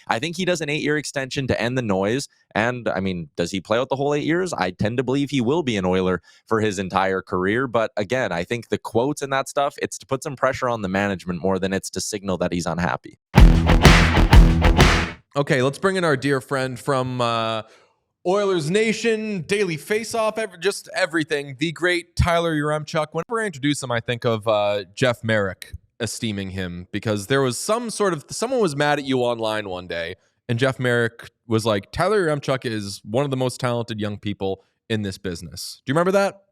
I think he does an 8-year extension to end the noise. And I mean, does he play out the whole 8 years? I tend to believe he will be an Oiler for his entire career. But again, I think the quotes and that stuff, it's to put some pressure on the management more than it's to signal that he's unhappy. Okay, let's bring in our dear friend from Oilers Nation, Daily Faceoff, just everything. The great Tyler Yaremchuk. Whenever I introduce him, I think of Jeff Merrick, esteeming him, because there was someone was mad at you online one day, and Jeff Merrick was like, Tyler Yaremchuk is one of the most talented young people in this business. Do you remember that?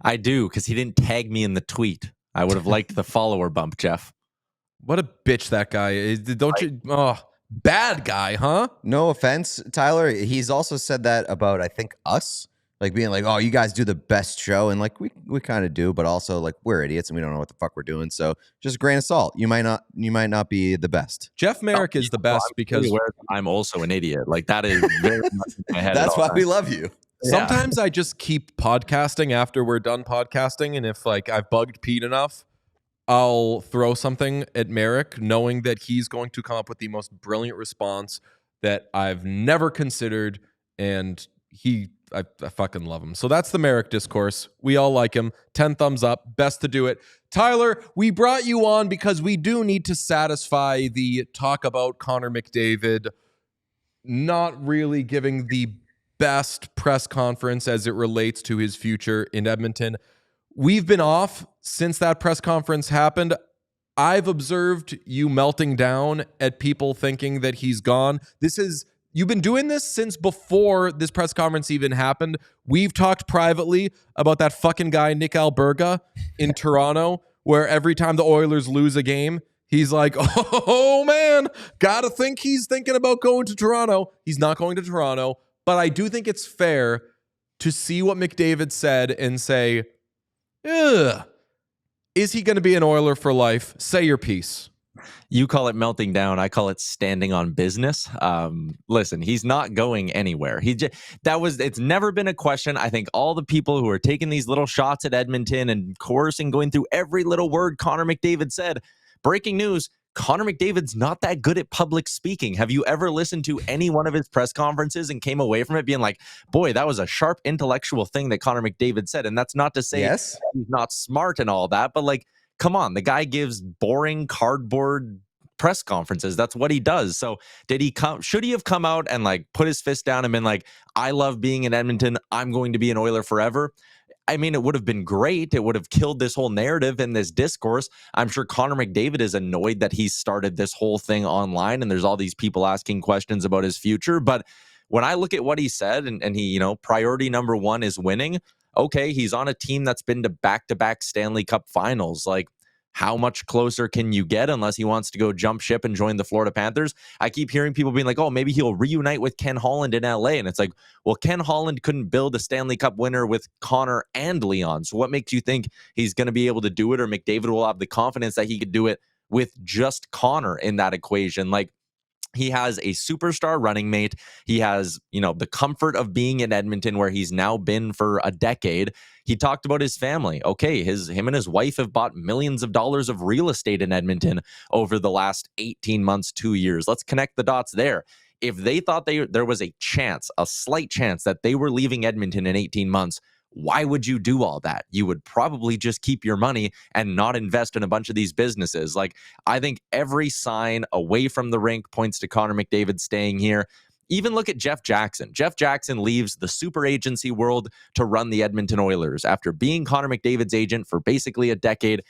I do, because he didn't tag me in the tweet. I would have liked the follower bump, Jeff. What a bitch that guy is. Don't you? Oh, bad guy, huh? No offense, Tyler. He's also said that about, I think, us. Like being like, oh, you guys do the best show. And like, we kind of do, but also like we're idiots and we don't know what the fuck we're doing. So just a grain of salt. You might not be the best. Jeff Merrick is the best because I'm also an idiot. Like that is very much in my head. That's why we love you. Sometimes I just keep podcasting after we're done podcasting. And if like I've bugged Pete enough, I'll throw something at Merrick knowing that he's going to come up with the most brilliant response that I've never considered. And I fucking love him. So that's the Merrick discourse. We all like him. 10 thumbs up. Best to do it. Tyler, we brought you on because we do need to satisfy the talk about Connor McDavid not really giving the best press conference as it relates to his future in Edmonton. We've been off since that press conference happened. I've observed you melting down at people thinking that he's gone. You've been doing this since before this press conference even happened. We've talked privately about that fucking guy, Nick Alberga, in Toronto, where every time the Oilers lose a game, he's like, oh man, gotta think he's thinking about going to Toronto. He's not going to Toronto. But I do think it's fair to see what McDavid said and say, ugh, is he going to be an Oiler for life? Say your piece. You call it melting down. I call it standing on business. Listen, he's not going anywhere. It's never been a question. I think all the people who are taking these little shots at Edmonton and coercing, going through every little word Connor McDavid said. Breaking news, Connor McDavid's not that good at public speaking. Have you ever listened to any one of his press conferences and came away from it being like, boy, that was a sharp intellectual thing that Connor McDavid said? And that's not to say he's not smart and all that, but like, come on, the guy gives boring cardboard press conferences. That's what he does. So should he have come out and like put his fist down and been like, I love being in Edmonton. I'm going to be an Oiler forever. I mean, it would have been great. It would have killed this whole narrative and this discourse. I'm sure Connor McDavid is annoyed that he started this whole thing online and there's all these people asking questions about his future. But when I look at what he said and he, priority number one is winning. Okay, he's on a team that's been to back-to-back Stanley Cup finals. Like, how much closer can you get unless he wants to go jump ship and join the Florida Panthers? I keep hearing people being like, oh, maybe he'll reunite with Ken Holland in LA. And it's like, well, Ken Holland couldn't build a Stanley Cup winner with Connor and Leon. So what makes you think he's going to be able to do it, or McDavid will have the confidence that he could do it with just Connor in that equation? Like, he has a superstar running mate. He has, the comfort of being in Edmonton where he's now been for a decade. He talked about his family. Okay, him and his wife have bought millions of dollars of real estate in Edmonton over the last 18 months, 2 years. Let's connect the dots there. If they thought there was a slight chance that they were leaving Edmonton in 18 months, why would you do all that? You would probably just keep your money and not invest in a bunch of these businesses. Like, I think every sign away from the rink points to Connor McDavid staying here. Even look at Jeff Jackson. Jeff Jackson leaves the super agency world to run the Edmonton Oilers after being Connor McDavid's agent for basically a decade,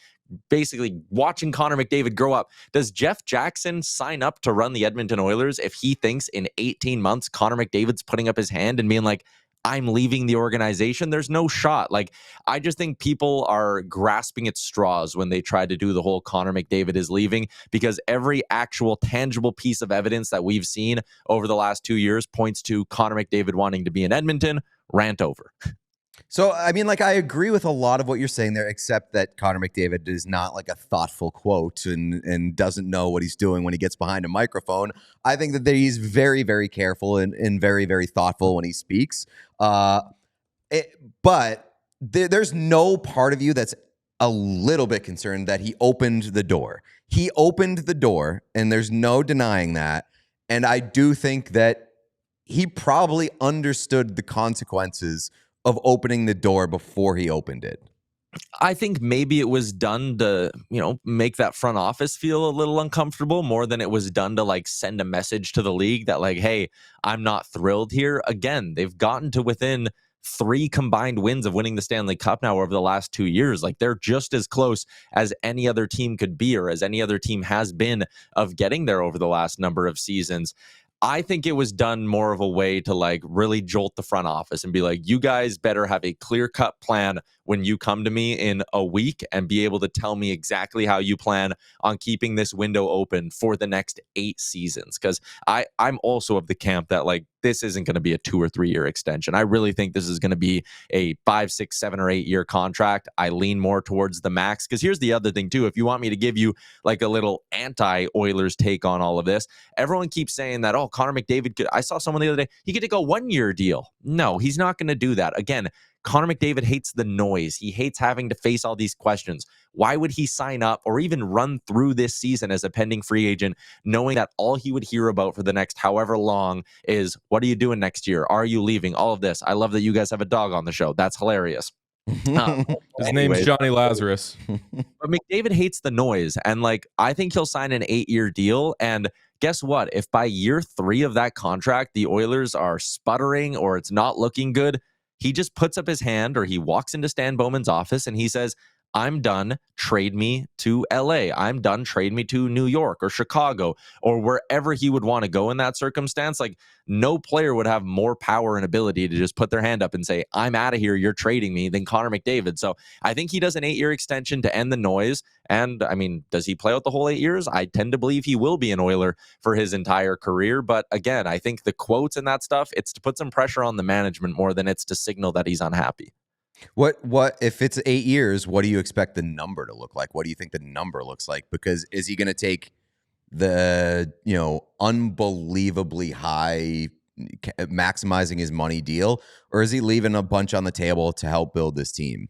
basically watching Connor McDavid grow up. Does Jeff Jackson sign up to run the Edmonton Oilers if he thinks in 18 months Connor McDavid's putting up his hand and being like, I'm leaving the organization? There's no shot. Like, I just think people are grasping at straws when they try to do the whole Connor McDavid is leaving, because every actual tangible piece of evidence that we've seen over the last 2 years points to Connor McDavid wanting to be in Edmonton. Rant over. So, I mean, like, I agree with a lot of what you're saying there, except that Connor McDavid is not like a thoughtful quote and doesn't know what he's doing when he gets behind a microphone. I think that he's very, very careful and very, very thoughtful when he speaks. But there's no part of you that's a little bit concerned that he opened the door. He opened the door, and there's no denying that. And I do think that he probably understood the consequences of opening the door before he opened it. I think maybe it was done to, make that front office feel a little uncomfortable more than it was done to like send a message to the league that like, hey, I'm not thrilled here. Again, they've gotten to within 3 combined wins of winning the Stanley Cup now over the last 2 years. Like they're just as close as any other team could be, or as any other team has been of getting there over the last number of seasons. I think it was done more of a way to like really jolt the front office and be like, you guys better have a clear-cut plan when you come to me in a week and be able to tell me exactly how you plan on keeping this window open for the next 8 seasons. Because I'm also of the camp that like this isn't going to be a 2 or 3 year extension. I really think this is going to be a 5, 6, 7, or 8 year contract. I lean more towards the max. Because here's the other thing too. If you want me to give you like a little anti-Oilers take on all of this, everyone keeps saying that, oh, Connor McDavid could. I saw someone the other day, he could take a 1-year deal. No, he's not going to do that. Again, Connor McDavid hates the noise. He hates having to face all these questions. Why would he sign up or even run through this season as a pending free agent, knowing that all he would hear about for the next however long is, what are you doing next year? Are you leaving? All of this. I love that you guys have a dog on the show. That's hilarious. His name's Johnny Lazarus. But McDavid hates the noise. And like, I think he'll sign an 8-year deal. And guess what? If by year 3 of that contract, the Oilers are sputtering or it's not looking good, he just puts up his hand or he walks into Stan Bowman's office and he says, I'm done. Trade me to LA. I'm done. Trade me to New York or Chicago or wherever he would want to go in that circumstance. Like no player would have more power and ability to just put their hand up and say, I'm out of here. You're trading me than Connor McDavid. So I think he does an 8-year extension to end the noise. And I mean, does he play out the whole 8 years? I tend to believe he will be an Oiler for his entire career. But again, I think the quotes and that stuff, it's to put some pressure on the management more than it's to signal that he's unhappy. What if it's 8 years, what do you expect the number to look like? What do you think the number looks like? Because is he going to take the, unbelievably high maximizing his money deal, or is he leaving a bunch on the table to help build this team?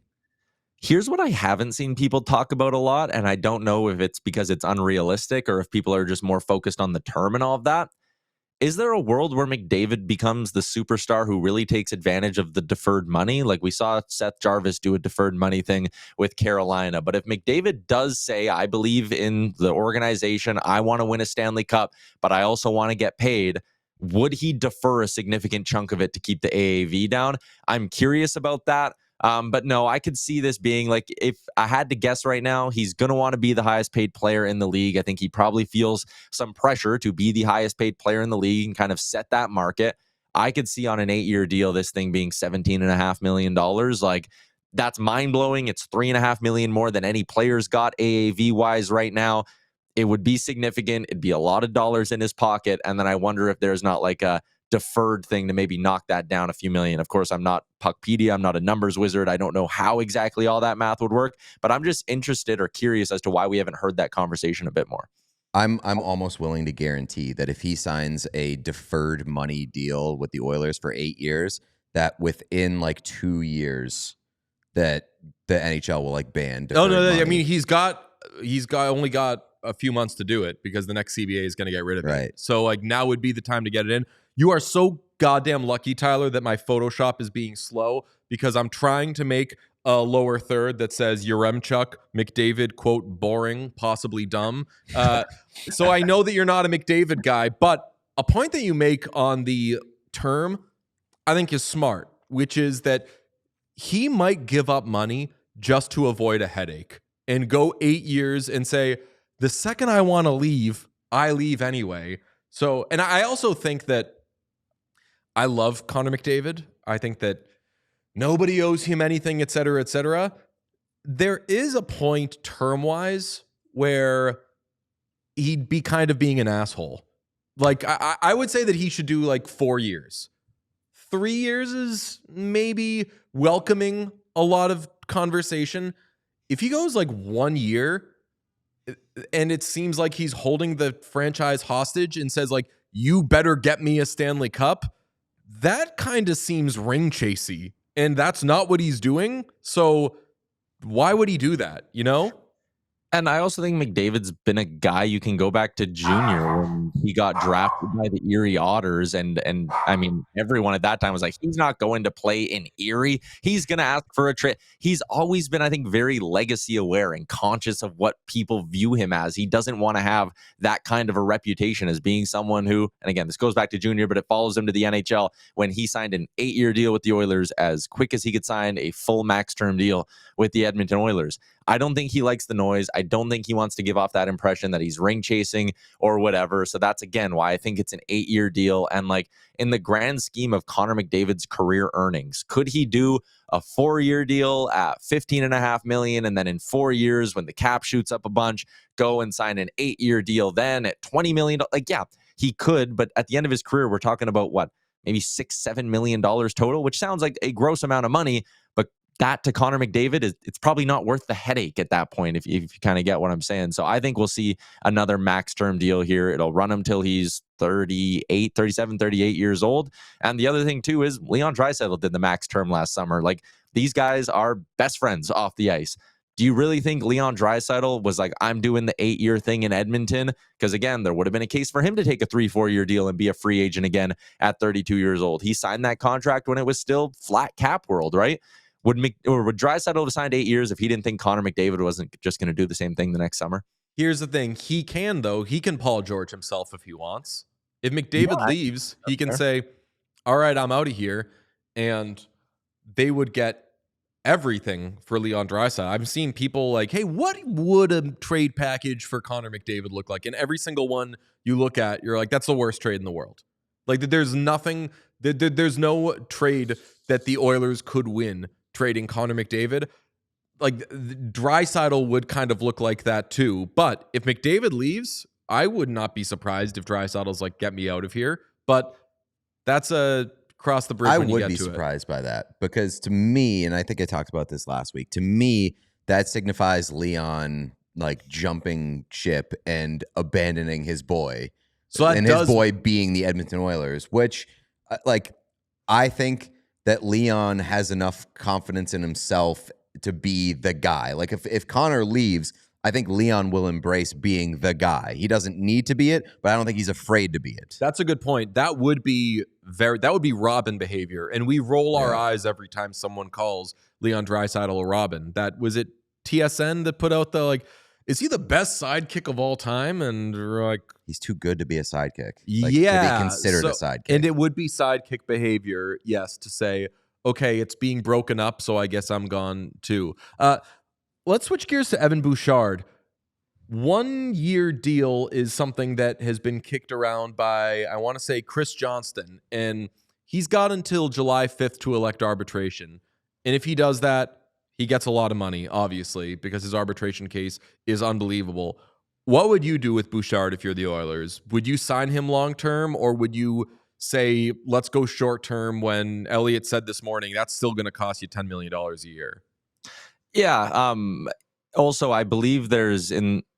Here's what I haven't seen people talk about a lot, and I don't know if it's because it's unrealistic or if people are just more focused on the term and all of that. Is there a world where McDavid becomes the superstar who really takes advantage of the deferred money? Like we saw Seth Jarvis do a deferred money thing with Carolina. But if McDavid does say, I believe in the organization, I want to win a Stanley Cup, but I also want to get paid, would he defer a significant chunk of it to keep the AAV down? I'm curious about that. But no, I could see this being like, if I had to guess right now, he's going to want to be the highest paid player in the league. I think he probably feels some pressure to be the highest paid player in the league and kind of set that market. I could see on an 8-year deal, this thing being $17.5 million. Like that's mind blowing. It's $3.5 million more than any players got AAV wise right now. It would be significant. It'd be a lot of dollars in his pocket. And then I wonder if there's not like a deferred thing to maybe knock that down a few million. Of course, I'm not Puckpedia. I'm not a numbers wizard. I don't know how exactly all that math would work, but I'm just interested or curious as to why we haven't heard that conversation a bit more. I'm almost willing to guarantee that if he signs a deferred money deal with the Oilers for 8 years, that within like 2 years that the NHL will like ban deferred money. I mean, he's only got a few months to do it because the next CBA is going to get rid of it. So like now would be the time to get it in. You are so goddamn lucky, Tyler, that my Photoshop is being slow because I'm trying to make a lower third that says Yaremchuk, McDavid, quote, boring, possibly dumb. So I know that you're not a McDavid guy, but a point that you make on the term I think is smart, which is that he might give up money just to avoid a headache and go 8 years and say, the second I want to leave, I leave anyway. So, and I also think that I love Connor McDavid. I think that nobody owes him anything, et cetera, et cetera. There is a point term-wise where he'd be kind of being an asshole. Like, I would say that he should do like 4 years. 3 years is maybe welcoming a lot of conversation. If he goes like 1 year and it seems like he's holding the franchise hostage and says like, you better get me a Stanley Cup, that kind of seems ring chasey, and that's not what he's doing. So why would he do that, you know? And I also think McDavid's been a guy you can go back to junior when he got drafted by the Erie Otters. And I mean, everyone at that time was like, he's not going to play in Erie. He's going to ask for a trade. He's always been, I think, very legacy aware and conscious of what people view him as. He doesn't want to have that kind of a reputation as being someone who, and again, this goes back to junior, but it follows him to the NHL when he signed an 8-year deal with the Oilers as quick as he could sign a full max term deal with the Edmonton Oilers. I don't think he likes the noise. I don't think he wants to give off that impression that he's ring chasing or whatever. So that's, again, why I think it's an 8-year deal. And like in the grand scheme of Connor McDavid's career earnings, could he do a 4-year deal at $15.5 million and then in 4 years when the cap shoots up a bunch, go and sign an 8-year deal then at $20 million? Like, yeah, he could. But at the end of his career, we're talking about what? Maybe $6-7 million total, which sounds like a gross amount of money. But that to Connor McDavid, it's probably not worth the headache at that point, if you kind of get what I'm saying. So I think we'll see another max term deal here. It'll run him till he's 37, 38 years old. And the other thing too is Leon Draisaitl did the max term last summer. Like, these guys are best friends off the ice. Do you really think Leon Draisaitl was like, I'm doing the 8-year thing in Edmonton? Because again, there would have been a case for him to take a 3-4 year deal and be a free agent again at 32 years old. He signed that contract when it was still flat cap world, right? Would Draisaitl have signed 8 years if he didn't think Connor McDavid wasn't just going to do the same thing the next summer? Here's the thing. He can, though. He can Paul George himself if he wants. If McDavid leaves, he can say, all right, I'm out of here. And they would get everything for Leon Draisaitl. I've seen people like, hey, what would a trade package for Connor McDavid look like? And every single one you look at, you're like, that's the worst trade in the world. Like, there's nothing, there's no trade that the Oilers could win trading Connor McDavid. Like, Draisaitl would kind of look like that too. But if McDavid leaves, I would not be surprised if Draisaitl's like, get me out of here. But that's a cross the bridge when you get to it. I would be surprised by that, because to me, and I think I talked about this last week, to me, that signifies Leon like jumping ship and abandoning his boy. His boy being the Edmonton Oilers, which like, I think that Leon has enough confidence in himself to be the guy. Like, if Connor leaves, I think Leon will embrace being the guy. He doesn't need to be it, but I don't think he's afraid to be it. That's a good point. That would be Robin behavior. And we roll our eyes every time someone calls Leon Draisaitl a Robin. That was it. TSN that put out the like, is he the best sidekick of all time? And we're like, he's too good to be a sidekick. Like, to be considered a sidekick. And it would be sidekick behavior, yes, to say, okay, it's being broken up, so I guess I'm gone too. Let's switch gears to Evan Bouchard. 1-year deal is something that has been kicked around by, I want to say, Chris Johnston. And he's got until July 5th to elect arbitration. And if he does that, he gets a lot of money, obviously, because his arbitration case is unbelievable. What would you do with Bouchard if you're the Oilers? Would you sign him long-term, or would you say, let's go short-term when Elliott said this morning, that's still going to cost you $10 million a year? Yeah. Also, I believe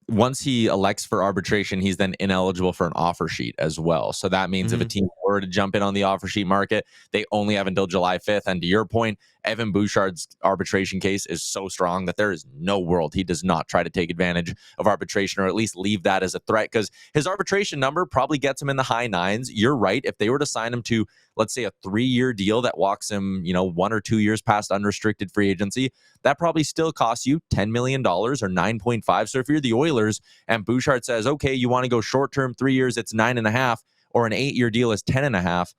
once he elects for arbitration, he's then ineligible for an offer sheet as well. So that means if a team were to jump in on the offer sheet market, they only have until July 5th. And to your point, Evan Bouchard's arbitration case is so strong that there is no world he does not try to take advantage of arbitration, or at least leave that as a threat, because his arbitration number probably gets him in the high 9s. You're right. If they were to sign him to, let's say, a 3-year deal that walks him, 1 or 2 years past unrestricted free agency, that probably still costs you $10 million or 9.5. So if you're the Oilers and Bouchard says, okay, you want to go short term, 3 years, it's 9.5, or an 8-year deal is 10.5.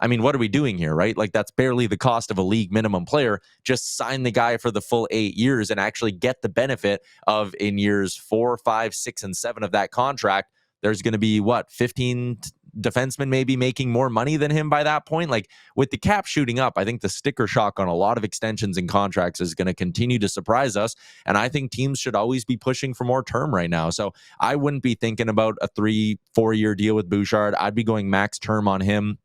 I mean, what are we doing here, right? Like, that's barely the cost of a league minimum player. Just sign the guy for the full 8 years and actually get the benefit of, in years 4, 5, 6, and 7 of that contract, there's going to be 15 defensemen maybe making more money than him by that point. Like, with the cap shooting up, I think the sticker shock on a lot of extensions and contracts is going to continue to surprise us. And I think teams should always be pushing for more term right now. So I wouldn't be thinking about a 3-4 year deal with Bouchard. I'd be going max term on him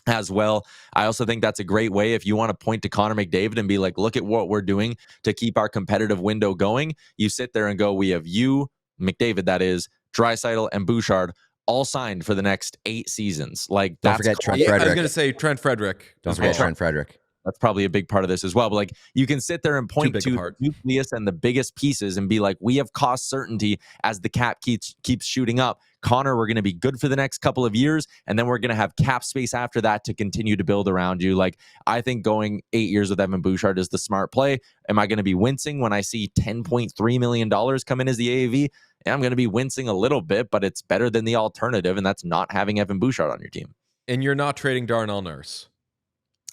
as well. I also think that's a great way if you want to point to Connor McDavid and be like, look at what we're doing to keep our competitive window going. You sit there and go, we have you, McDavid, that is, Draisaitl, and Bouchard all signed for the next 8 seasons. Like, don't forget Trent Frederick. I was going to say Trent Frederick. Don't forget Trent Frederick. That's probably a big part of this as well. But like, you can sit there and point to the nucleus and the biggest pieces and be like, we have cost certainty as the cap keeps shooting up. Connor, we're going to be good for the next couple of years, and then we're going to have cap space after that to continue to build around you. Like, I think going 8 years with Evan Bouchard is the smart play. Am I going to be wincing when I see $10.3 million come in as the AAV? Yeah, I'm going to be wincing a little bit, but it's better than the alternative, and that's not having Evan Bouchard on your team. And you're not trading Darnell Nurse.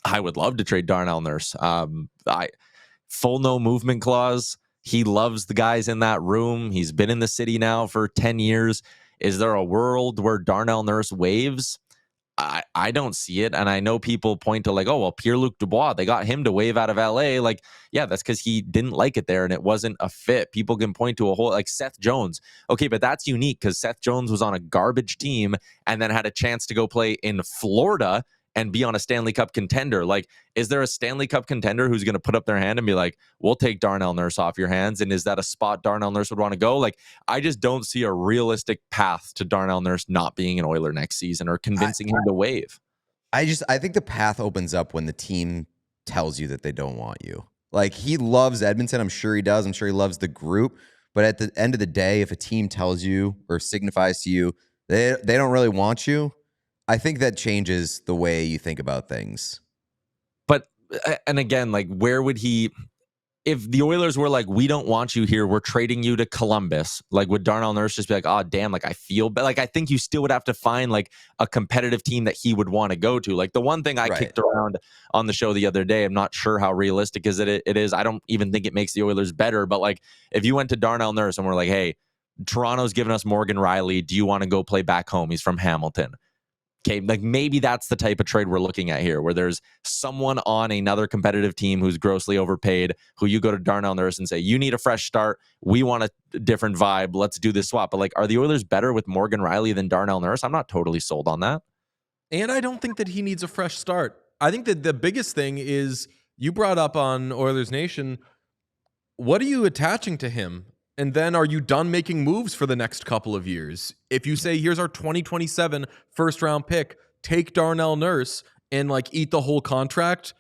I would love to trade Darnell Nurse. Full no movement clause. He loves the guys in that room. He's been in the city now for 10 years. Is there a world where Darnell Nurse waves? I don't see it. And I know people point to like, oh, well, Pierre-Luc Dubois, they got him to wave out of LA. Like, yeah, that's because he didn't like it there and it wasn't a fit. People can point to a whole, like Seth Jones. Okay, but that's unique because Seth Jones was on a garbage team and then had a chance to go play in Florida and be on a Stanley Cup contender. Like, is there a Stanley Cup contender who's going to put up their hand and be like, we'll take Darnell Nurse off your hands? And is that a spot Darnell Nurse would want to go? Like, I just don't see a realistic path to Darnell Nurse not being an Oiler next season or convincing him to waive. I think the path opens up when the team tells you that they don't want you. Like, he loves Edmonton. I'm sure he does. I'm sure he loves the group. But at the end of the day, if a team tells you or signifies to you they don't really want you, I think that changes the way you think about things. But, and again, like, where would he, if the Oilers were like, we don't want you here, we're trading you to Columbus, like, would Darnell Nurse just be like, oh, damn, like, I feel, but like, I think you still would have to find like a competitive team that he would want to go to. Like, the one thing I kicked around on the show the other day, I'm not sure how realistic it is. I don't even think it makes the Oilers better, but like, if you went to Darnell Nurse and we're like, hey, Toronto's giving us Morgan Riley, do you want to go play back home? He's from Hamilton. Okay, like maybe that's the type of trade we're looking at here, where there's someone on another competitive team who's grossly overpaid, who you go to Darnell Nurse and say, you need a fresh start. We want a different vibe. Let's do this swap. But like, are the Oilers better with Morgan Riley than Darnell Nurse? I'm not totally sold on that. And I don't think that he needs a fresh start. I think that the biggest thing is, you brought up on Oilers Nation, what are you attaching to him? And then are you done making moves for the next couple of years? If you say, here's our 2027 first round pick, take Darnell Nurse and like eat the whole contract,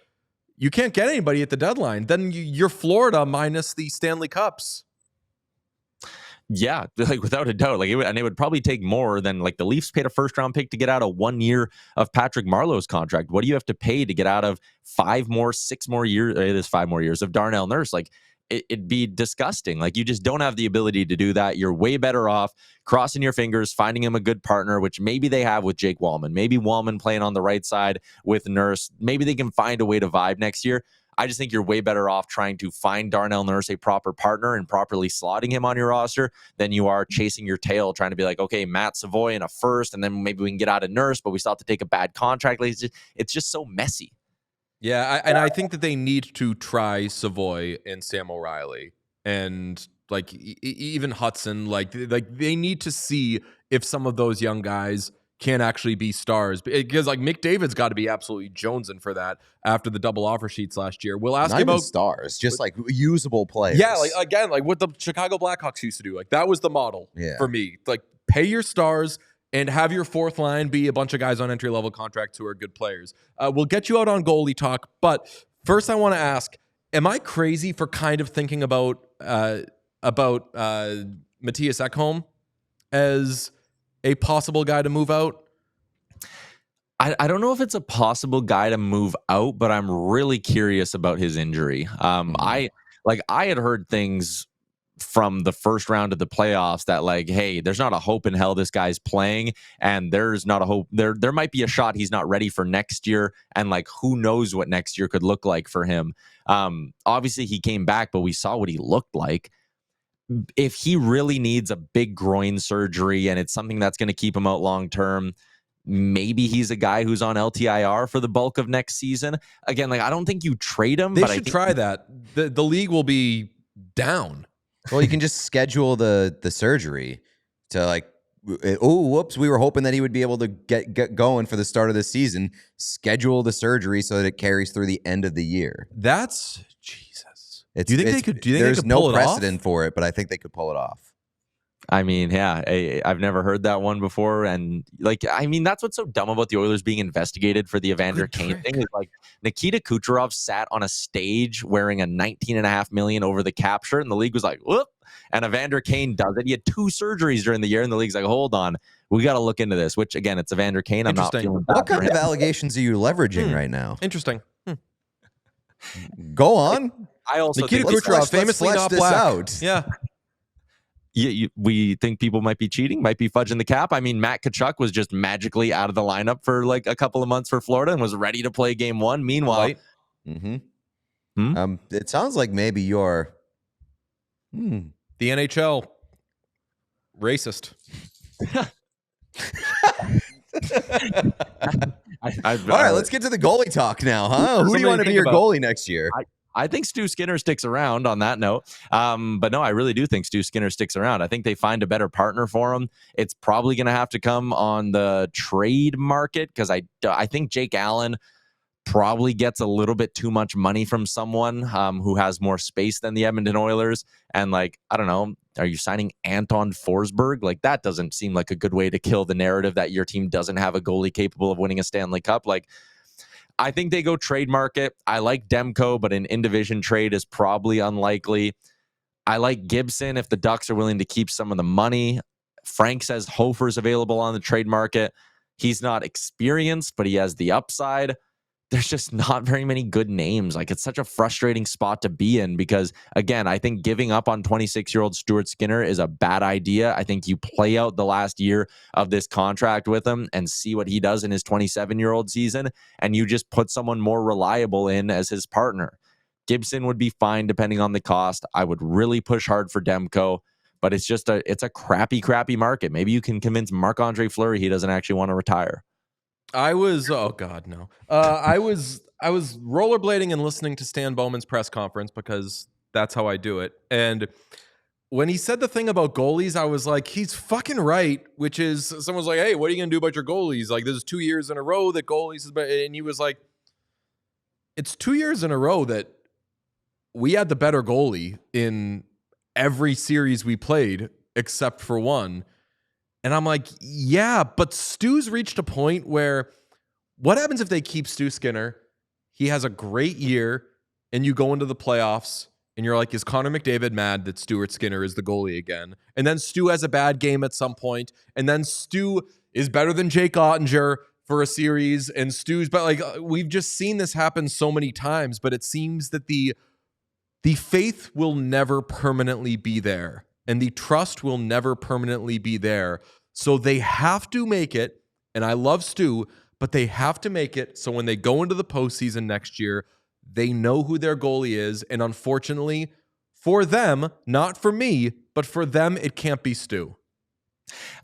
you can't get anybody at the deadline. Then you're Florida minus the Stanley Cups. Yeah, like without a doubt. Like, it would probably take more than, like, the Leafs paid a first round pick to get out of 1 year of Patrick Marleau's contract. What do you have to pay to get out of 6 more years? It is 5 more years of Darnell Nurse. Like, it'd be disgusting. Like, you just don't have the ability to do that. You're way better off crossing your fingers, finding him a good partner, which maybe they have with Jake Wallman. Maybe Wallman playing on the right side with Nurse. Maybe they can find a way to vibe next year. I just think you're way better off trying to find Darnell Nurse a proper partner and properly slotting him on your roster than you are chasing your tail, trying to be like, okay, Matt Savoy in a first, and then maybe we can get out of Nurse, but we still have to take a bad contract. Like, it's just so messy. Yeah, and I think that they need to try Savoy and Sam O'Reilly and like even Hudson. Like they need to see if some of those young guys can actually be stars, because like McDavid's got to be absolutely jonesing for that after the double offer sheets last year. We'll ask Not you about even stars, just like usable players. Yeah, like again, like what the Chicago Blackhawks used to do. Like that was the model for me. Like pay your stars and have your fourth line be a bunch of guys on entry-level contracts who are good players. We'll get you out on goalie talk, but first I want to ask, am I crazy for kind of thinking about Matthias Ekholm as a possible guy to move out? I don't know if it's a possible guy to move out, but I'm really curious about his injury. I had heard things from the first round of the playoffs that like, hey, there's not a hope in hell this guy's playing, and there's not a hope. There might be a shot he's not ready for next year, and like who knows what next year could look like for him. Obviously he came back, but we saw what he looked like. If he really needs a big groin surgery and it's something that's going to keep him out long term, maybe he's a guy who's on LTIR for the bulk of next season. Again, like I don't think you trade him. They should try that. The league will be down. Well, you can just schedule the surgery to like, oh, whoops, we were hoping that he would be able to get going for the start of the season. Schedule the surgery so that it carries through the end of the year. That's Jesus. Do you think they could? Do you think there's they could pull no it precedent off? for it, but I think they could pull it off. I mean, yeah, I've never heard that one before. And like, I mean, that's what's so dumb about the Oilers being investigated for the Evander Kane thing is like Nikita Kucherov sat on a stage wearing a $19.5 million over the cap shirt, and the league was like, whoop. And Evander Kane does it. He had 2 surgeries during the year, and the league's like, hold on, we got to look into this. Which again, it's Evander Kane. I'm not feeling bad What for kind of him. allegations are you leveraging right now? Interesting. Go on. I also Nikita think Kucherov, famously flesh not this black. out. Yeah. we think people might be cheating, might be fudging the cap. I mean, Matt Tkachuk was just magically out of the lineup for like a couple of months for Florida and was ready to play game 1. Meanwhile, It sounds like maybe you're the NHL racist. All right, let's get to the goalie talk now, huh? Who do you want to be your goalie next year? I think Stu Skinner sticks around on that note. But no, I really do think Stu Skinner sticks around. I think they find a better partner for him. It's probably going to have to come on the trade market because I think Jake Allen probably gets a little bit too much money from someone who has more space than the Edmonton Oilers. And like, I don't know, are you signing Anton Forsberg? Like that doesn't seem like a good way to kill the narrative that your team doesn't have a goalie capable of winning a Stanley Cup. Like, I think they go trade market. I like Demko, but an in-division trade is probably unlikely. I like Gibson if the Ducks are willing to keep some of the money. Frank says Hofer's available on the trade market. He's not experienced, but he has the upside. There's just not very many good names. Like, it's such a frustrating spot to be in because, again, I think giving up on 26-year-old Stuart Skinner is a bad idea. I think you play out the last year of this contract with him and see what he does in his 27-year-old season, and you just put someone more reliable in as his partner. Gibson would be fine depending on the cost. I would really push hard for Demko, but it's a crappy market. Maybe you can convince Marc-Andre Fleury he doesn't actually want to retire. I was I was rollerblading and listening to Stan Bowman's press conference because that's how I do it. And when he said the thing about goalies, I was like, he's fucking right, which is someone's like, hey, what are you going to do about your goalies? Like, this is 2 years in a row that goalies, and he was like, it's 2 years in a row that we had the better goalie in every series we played except for one. And I'm like, yeah, but Stu's reached a point where what happens if they keep Stu Skinner? He has a great year and you go into the playoffs and you're like, is Connor McDavid mad that Stuart Skinner is the goalie again? And then Stu has a bad game at some point, and then Stu is better than Jake Ottinger for a series, and Stu's, but like, we've just seen this happen so many times, but it seems that the faith will never permanently be there. And the trust will never permanently be there. So they have to make it, and I love Stu, but they have to make it so when they go into the postseason next year, they know who their goalie is. And unfortunately, for them, not for me, but for them, it can't be Stu.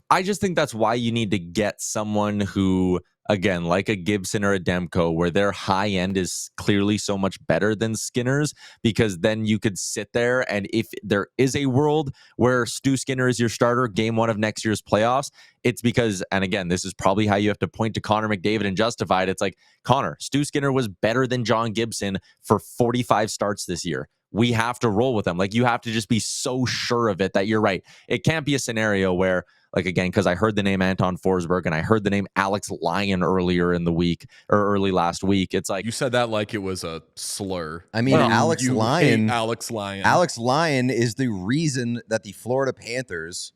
I just think that's why you need to get someone who, again, like a Gibson or a Demko, where their high end is clearly so much better than Skinner's, because then you could sit there and if there is a world where Stu Skinner is your starter game 1 of next year's playoffs, it's because, and again, this is probably how you have to point to Connor McDavid and justify it. It's like, Connor, Stu Skinner was better than John Gibson for 45 starts this year. We have to roll with them. Like, you have to just be so sure of it that you're right. It can't be a scenario where, like, again, because I heard the name Anton Forsberg and I heard the name Alex Lyon earlier in the week or early last week. It's like, you said that like it was a slur. I mean, Alex Lyon is the reason that the Florida Panthers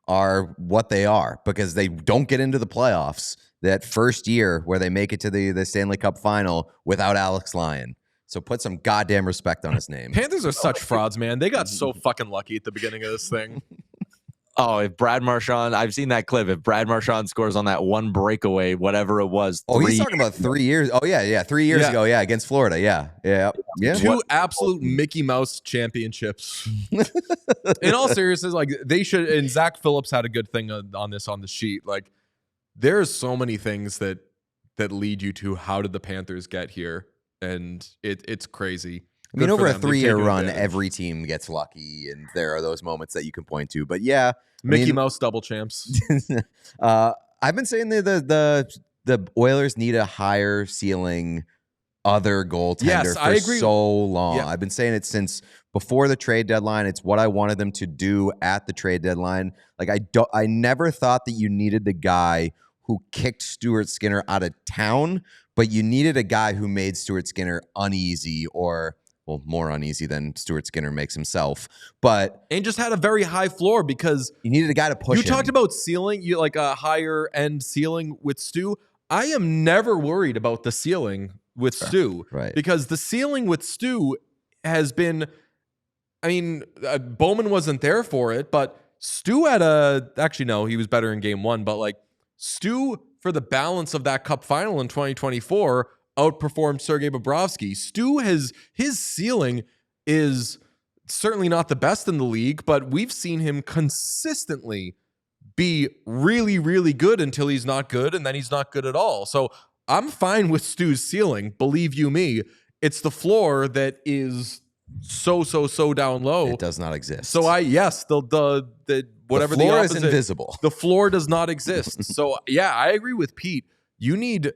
are what they are, because they don't get into the playoffs that first year where they make it to the Stanley Cup final without Alex Lyon. So put some goddamn respect on his name. Panthers are such frauds, man. They got so fucking lucky at the beginning of this thing. oh, if Brad Marchand, I've seen that clip. If Brad Marchand scores on that one breakaway, whatever it was. Oh, he's talking about 3 years. Oh, yeah. 3 years ago. Yeah. Against Florida. Yeah. 2 absolute Mickey Mouse championships. In all seriousness, like, they should, and Zach Phillips had a good thing on this on the sheet. Like, there's so many things that lead you to how did the Panthers get here? And it's crazy. I mean, over a 3-year run, every team gets lucky, and there are those moments that you can point to. But yeah, Mickey Mouse double champs. I've been saying the Oilers need a higher ceiling other goaltender I for agree. so long. Yeah. I've been saying it since before the trade deadline. It's what I wanted them to do at the trade deadline. Like I never thought that you needed the guy who kicked Stuart Skinner out of town, but you needed a guy who made Stuart Skinner uneasy, or well, more uneasy than Stuart Skinner makes himself. But And just had a very high floor because you needed a guy to push you him. talked about ceiling, you like a higher end ceiling with Stu. I am never worried about the ceiling with Stu, right? Because the ceiling with Stu has been, I mean, Bowman wasn't there for it, but Stu had actually no, he was better in game 1, but like Stu for the balance of that cup final in 2024 outperformed Sergei Bobrovsky. Stu his ceiling is certainly not the best in the league, but we've seen him consistently be really, really good until he's not good, and then he's not good at all. So I'm fine with Stu's ceiling, believe you me. It's the floor that is so down low. It does not exist. So the whatever the floor the is opposite, invisible. the floor does not exist. So yeah, I agree with Pete. You need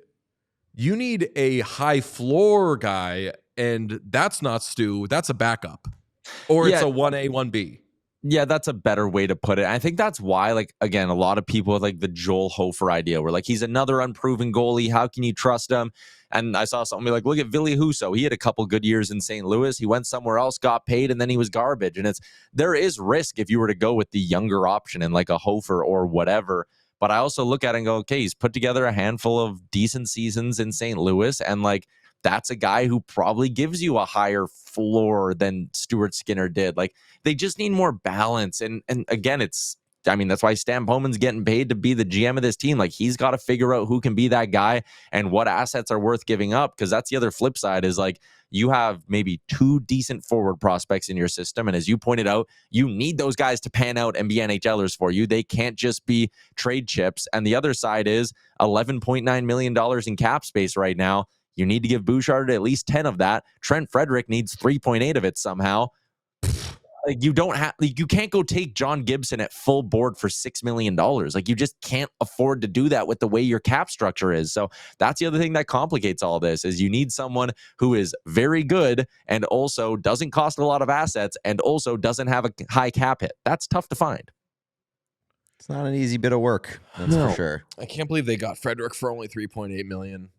a high floor guy, and that's not Stu. That's a backup, or it's a 1A, 1B. Yeah, that's a better way to put it. I think that's why, like, again, a lot of people with like the Joel Hofer idea where like he's another unproven goalie. How can you trust him? And I saw something like, look at Ville Husso. He had a couple good years in St. Louis. He went somewhere else, got paid, and then he was garbage. And there is risk if you were to go with the younger option and like a Hofer or whatever. But I also look at it and go, okay, he's put together a handful of decent seasons in St. Louis, and like that's a guy who probably gives you a higher floor than Stuart Skinner did. Like they just need more balance. And again, that's why Stan Bowman's getting paid to be the GM of this team. Like he's got to figure out who can be that guy and what assets are worth giving up. Because that's the other flip side is like you have maybe 2 decent forward prospects in your system. And as you pointed out, you need those guys to pan out and be NHLers for you. They can't just be trade chips. And the other side is $11.9 million in cap space right now. You need to give Bouchard at least 10 of that. Trent Frederick needs 3.8 of it somehow. Like you can't go take John Gibson at full board for $6 million. Like you just can't afford to do that with the way your cap structure is. So that's the other thing that complicates all this is you need someone who is very good and also doesn't cost a lot of assets and also doesn't have a high cap hit. That's tough to find. It's not an easy bit of work. That's for sure. I can't believe they got Frederick for only $3.8 million.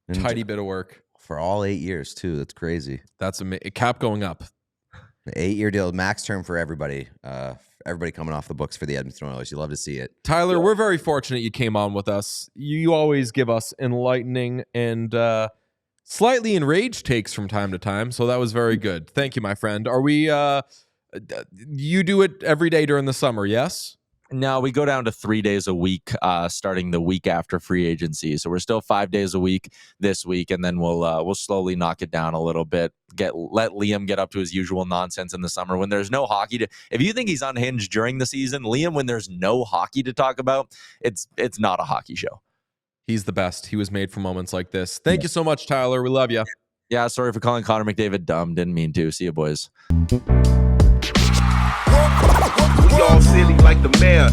And tidy bit of work for all 8 years too. That's crazy. That's a cap going up. The 8-year deal, max term for everybody. Everybody coming off the books for the Edmonton Oilers. You love to see it. Tyler, we're very fortunate you came on with us. You always give us enlightening and slightly enraged takes from time to time, so that was very good. Thank you, my friend. Are we? You do it every day during the summer, yes? No, we go down to 3 days a week, starting the week after free agency. So we're still 5 days a week this week, and then we'll slowly knock it down a little bit. Let Liam get up to his usual nonsense in the summer when there's no hockey. If you think he's unhinged during the season, Liam, when there's no hockey to talk about, it's not a hockey show. He's the best. He was made for moments like this. Thank you so much, Tyler. We love you. Yeah, sorry for calling Connor McDavid dumb. Didn't mean to. See you, boys. We all silly like the mayor.